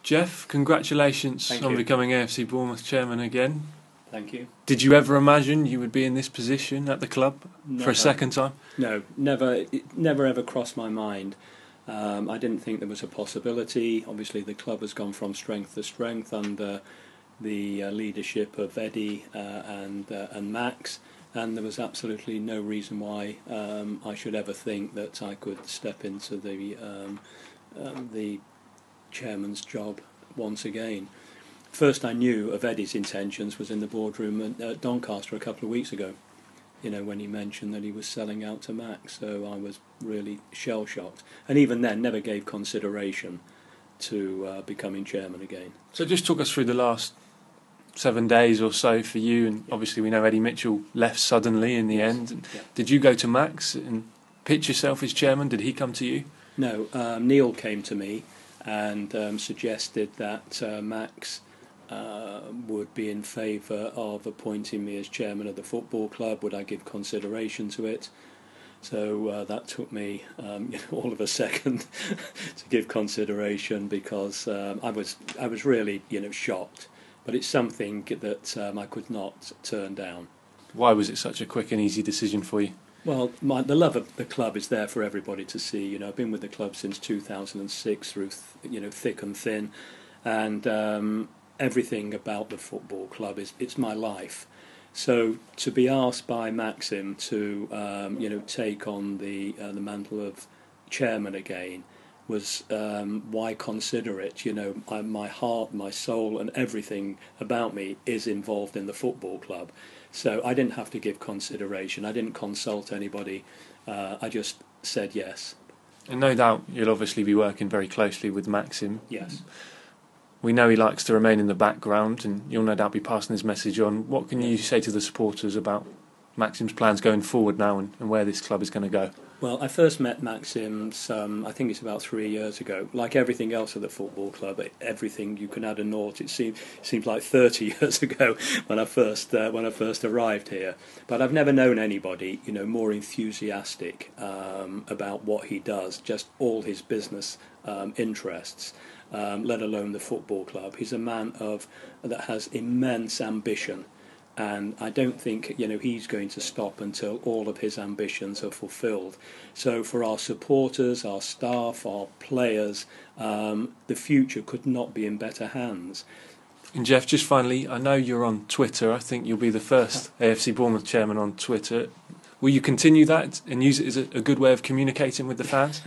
Jeff, congratulations Thank on you. becoming AFC Bournemouth chairman again. Thank you. Did you ever imagine you would be in this position at the club for a second time? No, never. It never ever crossed my mind. I didn't think there was a possibility. Obviously, the club has gone from strength to strength under the leadership of Eddie and Max, and there was absolutely no reason why I should ever think that I could step into the chairman's job once again. First I knew of Eddie's intentions was in the boardroom at Doncaster a couple of weeks ago, when he mentioned that he was selling out to Max, so I was really shell-shocked. And even then, never gave consideration to becoming chairman again. So just talk us through the last 7 days or so for you, and obviously we know Eddie Mitchell left suddenly in the end. Yeah. Did you go to Max and pitch yourself as chairman? Did he come to you? No, Neil came to me and suggested that Max would be in favour of appointing me as chairman of the football club. Would I give consideration to it? So that took me all of a second to give consideration, because I was really shocked. But it's something that I could not turn down. Why was it such a quick and easy decision for you? Well, the love of the club is there for everybody to see. I've been with the club since 2006 through thick and thin, and everything about the football club it's my life. So to be asked by Maxim to take on the mantle of chairman again was why consider it? My heart, my soul, and everything about me is involved in the football club. So I didn't have to give consideration. I didn't consult anybody. I just said yes. And no doubt you'll obviously be working very closely with Maxim. Yes. We know he likes to remain in the background, and you'll no doubt be passing his message on. What can you say to the supporters about Maxim's plans going forward now, and where this club is going to go? Well, I first met Maxim I think it's about 3 years ago. Like everything else at the football club, everything you can add a nought. It seems like 30 years ago when I first arrived here. But I've never known anybody more enthusiastic about what he does, just all his business interests, let alone the football club. He's a man that has immense ambition. And I don't think he's going to stop until all of his ambitions are fulfilled. So for our supporters, our staff, our players, the future could not be in better hands. And Jeff, just finally, I know you're on Twitter. I think you'll be the first AFC Bournemouth chairman on Twitter. Will you continue that and use it as a good way of communicating with the fans?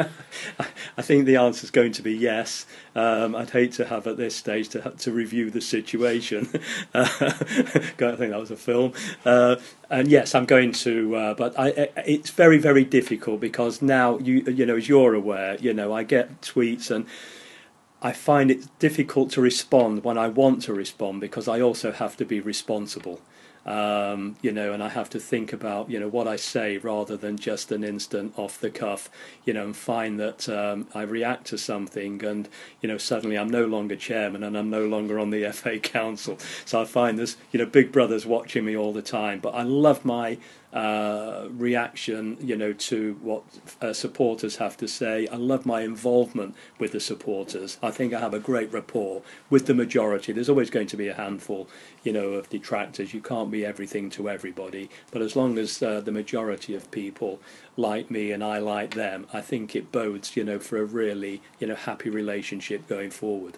I think the answer is going to be yes. I'd hate to have at this stage to review the situation. I think that was a film. And yes, I'm going to. But it's very, very difficult, because now as you're aware, I get tweets and I find it difficult to respond when I want to respond, because I also have to be responsible. And I have to think about what I say rather than just an instant off the cuff, and find that I react to something and suddenly I'm no longer chairman and I'm no longer on the FA Council. So I find there's big brothers watching me all the time. But I love my reaction to what supporters have to say. I love my involvement with the supporters. I think I have a great rapport with the majority. There's always going to be a handful of detractors. You can't be everything to everybody, but as long as the majority of people like me and I like them, I think it bodes for a really happy relationship going forward.